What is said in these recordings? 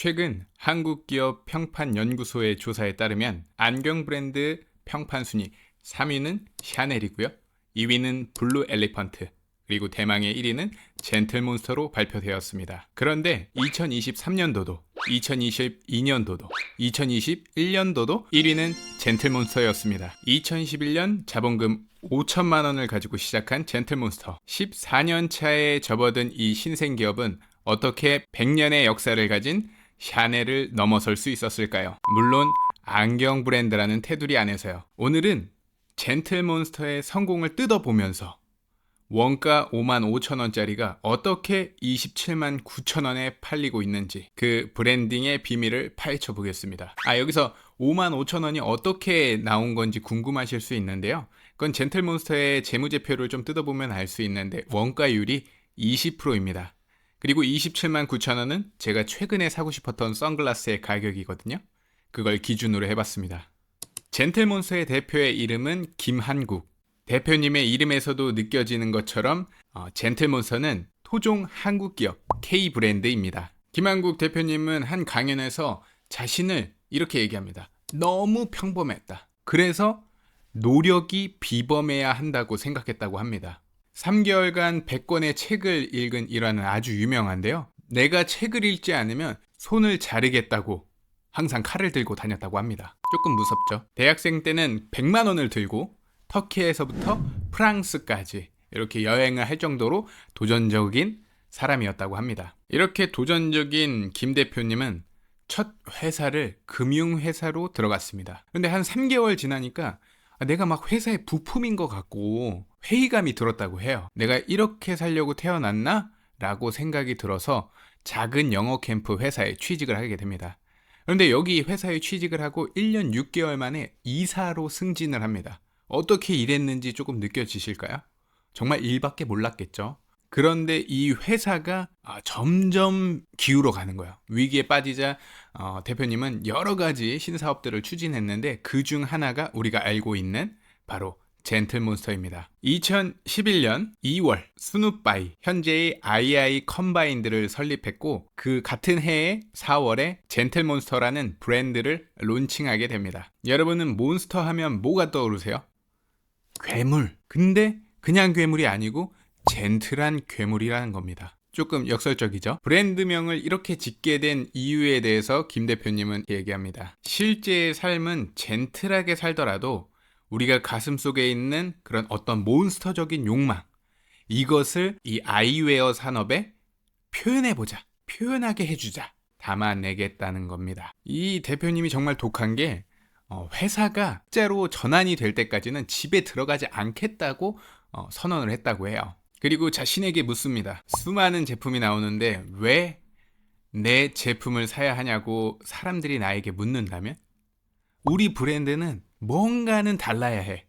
최근 한국 기업 평판 연구소의 조사에 따르면 안경 브랜드 평판 순위 3위는 샤넬이고요. 2위는 블루 엘리펀트, 그리고 대망의 1위는 젠틀몬스터로 발표되었습니다. 그런데 2023년도도, 2022년도도, 2021년도도 1위는 젠틀몬스터였습니다. 2011년 자본금 5천만 원을 가지고 시작한 젠틀몬스터. 14년 차에 접어든 이 신생기업은 어떻게 100년의 역사를 가진 샤넬을 넘어설 수 있었을까요? 물론 안경 브랜드라는 테두리 안에서요. 오늘은 젠틀몬스터의 성공을 뜯어보면서 원가 5만 5천 원짜리가 어떻게 27만 9천 원에 팔리고 있는지 그 브랜딩의 비밀을 파헤쳐 보겠습니다. 여기서 5만 5천 원이 어떻게 나온 건지 궁금하실 수 있는데요. 그건 젠틀몬스터의 재무제표를 좀 뜯어보면 알 수 있는데 원가율이 20%입니다. 그리고 27만 9천 원은 제가 최근에 사고 싶었던 선글라스의 가격이거든요. 그걸 기준으로 해봤습니다. 젠틀몬스터의 대표의 이름은 김한국. 대표님의 이름에서도 느껴지는 것처럼 젠틀몬스터는 토종 한국 기업 K 브랜드입니다. 김한국 대표님은 한 강연에서 자신을 이렇게 얘기합니다. 너무 평범했다. 그래서 노력이 비범해야 한다고 생각했다고 합니다. 3개월간 100권의 책을 읽은 일화는 아주 유명한데요. 내가 책을 읽지 않으면 손을 자르겠다고 항상 칼을 들고 다녔다고 합니다. 조금 무섭죠? 대학생 때는 100만 원을 들고 터키에서부터 프랑스까지 이렇게 여행을 할 정도로 도전적인 사람이었다고 합니다. 이렇게 도전적인 김 대표님은 첫 회사를 금융회사로 들어갔습니다. 근데 한 3개월 지나니까 내가 막 회사의 부품인 것 같고 회의감이 들었다고 해요. 내가 이렇게 살려고 태어났나? 라고 생각이 들어서 작은 영어 캠프 회사에 취직을 하게 됩니다. 그런데 여기 회사에 취직을 하고 1년 6개월 만에 이사로 승진을 합니다. 어떻게 일했는지 조금 느껴지실까요? 정말 일밖에 몰랐겠죠. 그런데 이 회사가 점점 기울어 가는 거예요. 위기에 빠지자 대표님은 여러 가지 신사업들을 추진했는데 그 중 하나가 우리가 알고 있는 바로 젠틀몬스터입니다. 2011년 2월 스눕바이, 현재의 II 컴바인드를 설립했고 그 같은 해에 4월에 젠틀몬스터라는 브랜드를 론칭하게 됩니다. 여러분은 몬스터 하면 뭐가 떠오르세요? 괴물. 근데 그냥 괴물이 아니고 젠틀한 괴물이라는 겁니다. 조금 역설적이죠? 브랜드명을 이렇게 짓게 된 이유에 대해서 김 대표님은 얘기합니다. 실제의 삶은 젠틀하게 살더라도 우리가 가슴속에 있는 그런 어떤 몬스터적인 욕망, 이것을 이 아이웨어 산업에 표현해보자, 표현하게 해주자, 담아내겠다는 겁니다. 이 대표님이 정말 독한 게 회사가 실제로 전환이 될 때까지는 집에 들어가지 않겠다고 선언을 했다고 해요. 그리고 자신에게 묻습니다. 수많은 제품이 나오는데 왜 내 제품을 사야 하냐고 사람들이 나에게 묻는다면 우리 브랜드는 뭔가는 달라야 해.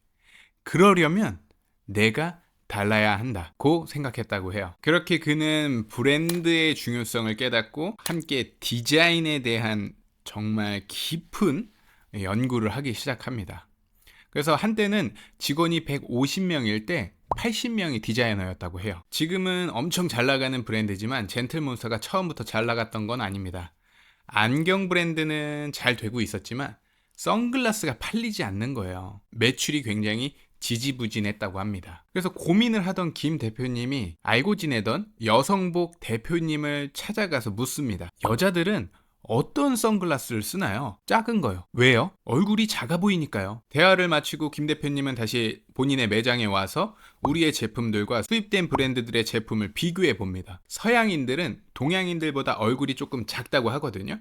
그러려면 내가 달라야 한다고 생각했다고 해요. 그렇게 그는 브랜드의 중요성을 깨닫고 함께 디자인에 대한 정말 깊은 연구를 하기 시작합니다. 그래서 한때는 직원이 150명일 때 80명이 디자이너였다고 해요. 지금은 엄청 잘 나가는 브랜드지만 젠틀몬스터가 처음부터 잘 나갔던 건 아닙니다. 안경 브랜드는 잘 되고 있었지만 선글라스가 팔리지 않는 거예요. 매출이 굉장히 지지부진했다고 합니다. 그래서 고민을 하던 김 대표님이 알고 지내던 여성복 대표님을 찾아가서 묻습니다. 여자들은 어떤 선글라스를 쓰나요? 작은 거요. 왜요? 얼굴이 작아 보이니까요. 대화를 마치고 김 대표님은 다시 본인의 매장에 와서 우리의 제품들과 수입된 브랜드들의 제품을 비교해 봅니다. 서양인들은 동양인들보다 얼굴이 조금 작다고 하거든요.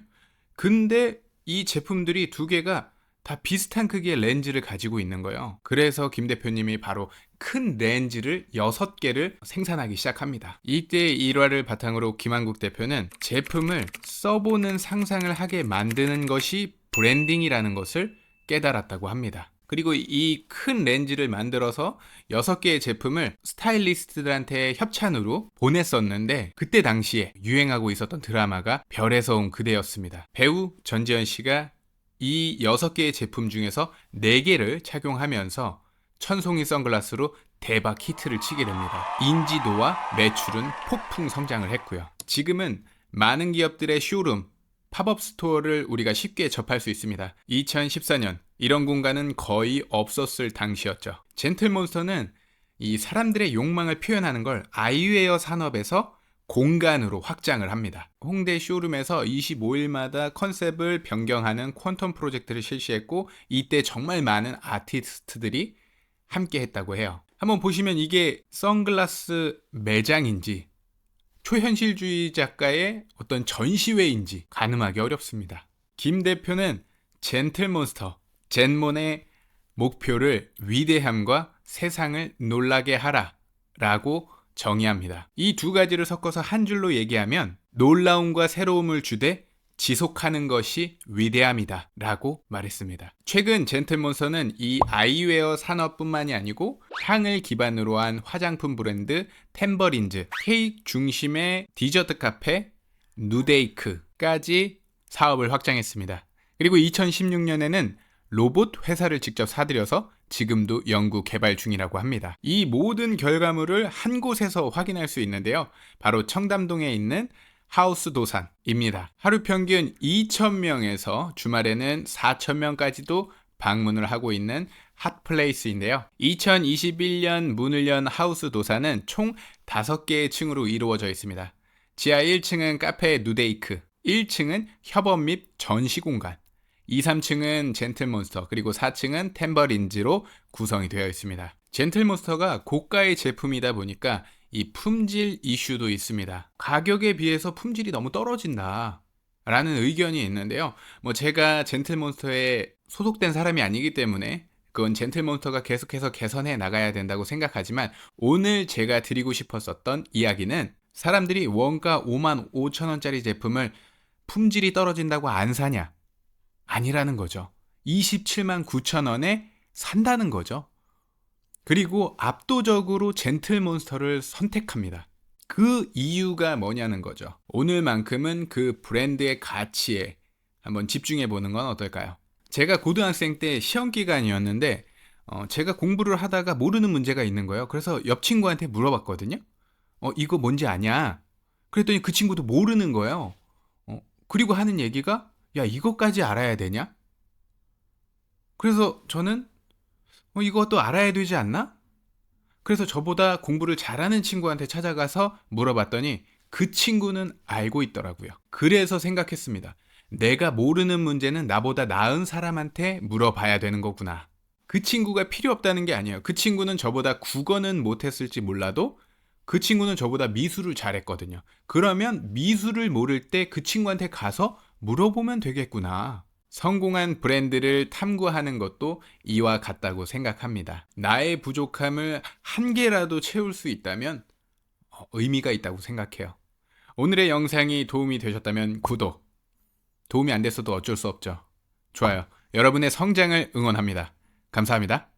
근데 이 제품들이 두 개가 다 비슷한 크기의 렌즈를 가지고 있는 거예요. 그래서 김 대표님이 바로 큰 렌즈를 6개를 생산하기 시작합니다. 이때의 일화를 바탕으로 김한국 대표는 제품을 써보는 상상을 하게 만드는 것이 브랜딩이라는 것을 깨달았다고 합니다. 그리고 이 큰 렌즈를 만들어서 6개의 제품을 스타일리스트들한테 협찬으로 보냈었는데 그때 당시에 유행하고 있었던 드라마가 별에서 온 그대였습니다. 배우 전지현 씨가 이 6개의 제품 중에서 4개를 착용하면서 천송이 선글라스로 대박 히트를 치게 됩니다. 인지도와 매출은 폭풍 성장을 했고요. 지금은 많은 기업들의 쇼룸, 팝업 스토어를 우리가 쉽게 접할 수 있습니다. 2014년 이런 공간은 거의 없었을 당시였죠. 젠틀몬스터는 이 사람들의 욕망을 표현하는 걸 아이웨어 산업에서 공간으로 확장을 합니다. 홍대 쇼룸에서 25일마다 컨셉을 변경하는 퀀텀 프로젝트를 실시했고 이때 정말 많은 아티스트들이 함께 했다고 해요. 한번 보시면 이게 선글라스 매장인지 초현실주의 작가의 어떤 전시회인지 가늠하기 어렵습니다. 김 대표는 젠틀몬스터, 젠몬의 목표를 위대함과 세상을 놀라게 하라 라고 정의합니다. 이 두 가지를 섞어서 한 줄로 얘기하면 놀라움과 새로움을 주되 지속하는 것이 위대함이다 라고 말했습니다. 최근 젠틀몬스터는 이 아이웨어 산업뿐만이 아니고 향을 기반으로 한 화장품 브랜드 템버린즈, 케이크 중심의 디저트 카페 누데이크까지 사업을 확장했습니다. 그리고 2016년에는 로봇 회사를 직접 사들여서 지금도 연구 개발 중이라고 합니다. 이 모든 결과물을 한 곳에서 확인할 수 있는데요. 바로 청담동에 있는 하우스 도산입니다. 하루 평균 2,000명에서 주말에는 4,000명까지도 방문을 하고 있는 핫플레이스인데요. 2021년 문을 연 하우스 도산은 총 5개의 층으로 이루어져 있습니다. 지하 1층은 카페 누데이크, 1층은 협업 및 전시 공간, 2, 3층은 젠틀몬스터, 그리고 4층은 템버린즈로 구성이 되어 있습니다. 젠틀몬스터가 고가의 제품이다 보니까 이 품질 이슈도 있습니다. 가격에 비해서 품질이 너무 떨어진다 라는 의견이 있는데요. 제가 젠틀몬스터에 소속된 사람이 아니기 때문에 그건 젠틀몬스터가 계속해서 개선해 나가야 된다고 생각하지만, 오늘 제가 드리고 싶었었던 이야기는 사람들이 원가 55,000원짜리 제품을 품질이 떨어진다고 안 사냐? 아니라는 거죠. 279,000원에 산다는 거죠. 그리고 압도적으로 젠틀몬스터를 선택합니다. 그 이유가 뭐냐는 거죠. 오늘만큼은 그 브랜드의 가치에 한번 집중해 보는 건 어떨까요? 제가 고등학생 때 시험 기간이었는데 제가 공부를 하다가 모르는 문제가 있는 거예요. 그래서 옆 친구한테 물어봤거든요. 이거 뭔지 아냐? 그랬더니 그 친구도 모르는 거예요. 그리고 하는 얘기가, 야, 이것까지 알아야 되냐? 그래서 저는 이것도 알아야 되지 않나? 그래서 저보다 공부를 잘하는 친구한테 찾아가서 물어봤더니 그 친구는 알고 있더라고요. 그래서 생각했습니다. 내가 모르는 문제는 나보다 나은 사람한테 물어봐야 되는 거구나. 그 친구가 필요 없다는 게 아니에요. 그 친구는 저보다 국어는 못했을지 몰라도 그 친구는 저보다 미술을 잘했거든요. 그러면 미술을 모를 때 그 친구한테 가서 물어보면 되겠구나. 성공한 브랜드를 탐구하는 것도 이와 같다고 생각합니다. 나의 부족함을 한 개라도 채울 수 있다면 의미가 있다고 생각해요. 오늘의 영상이 도움이 되셨다면 구독, 도움이 안 됐어도 어쩔 수 없죠. 좋아요. 여러분의 성장을 응원합니다. 감사합니다.